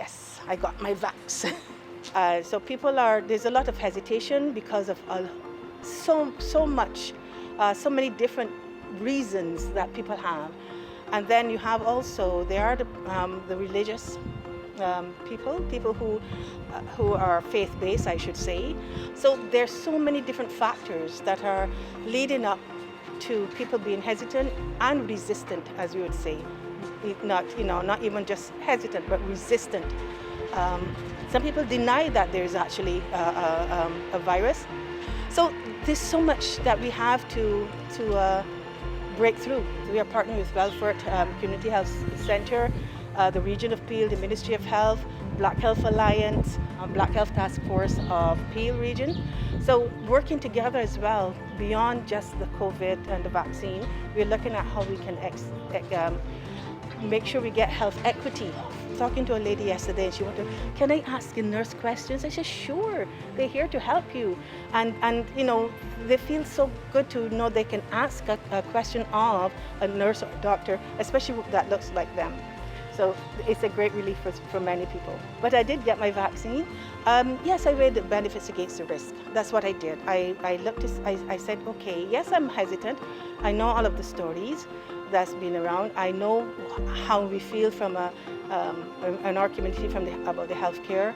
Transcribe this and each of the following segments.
Yes, I got my vax. So there's a lot of hesitation because of so many different reasons that people have. And then you have also, there are the religious people who are faith-based, I should say. So there's so many different factors that are leading up to people being hesitant and resistant, as we would say. Not even just hesitant, but resistant. Some people deny that there's actually a virus. So there's so much that we have to break through. We are partnering with Belfort Community Health Center, the Region of Peel, the Ministry of Health, Black Health Alliance, Black Health Task Force of Peel region. So working together as well, beyond just the COVID and the vaccine, we're looking at how we can make sure we get health equity. Talking to a lady yesterday, and she wanted, can I ask a nurse questions? I said, sure, they're here to help you. And they feel so good to know they can ask a question of a nurse or a doctor, especially that looks like them. So it's a great relief for many people. But I did get my vaccine. Yes, I weighed the benefits against the risk. That's what I did. I said, okay, yes, I'm hesitant. I know all of the stories that's been around. I know how we feel from in our community about the healthcare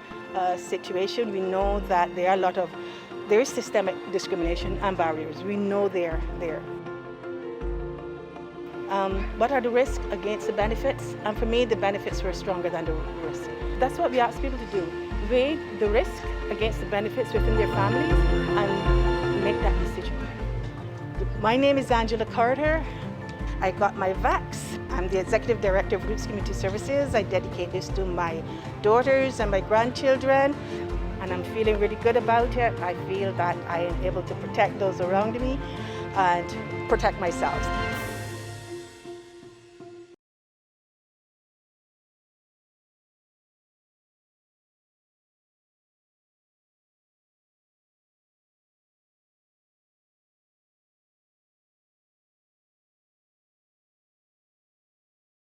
situation. We know that there is systemic discrimination and barriers. We know they're there. What are the risks against the benefits? And for me, the benefits were stronger than the risks. That's what we ask people to do. Weigh the risk against the benefits within their families and make that decision. My name is Angela Carter. I got my vax. I'm the Executive Director of Roots Community Services. I dedicate this to my daughters and my grandchildren, and I'm feeling really good about it. I feel that I am able to protect those around me and protect myself.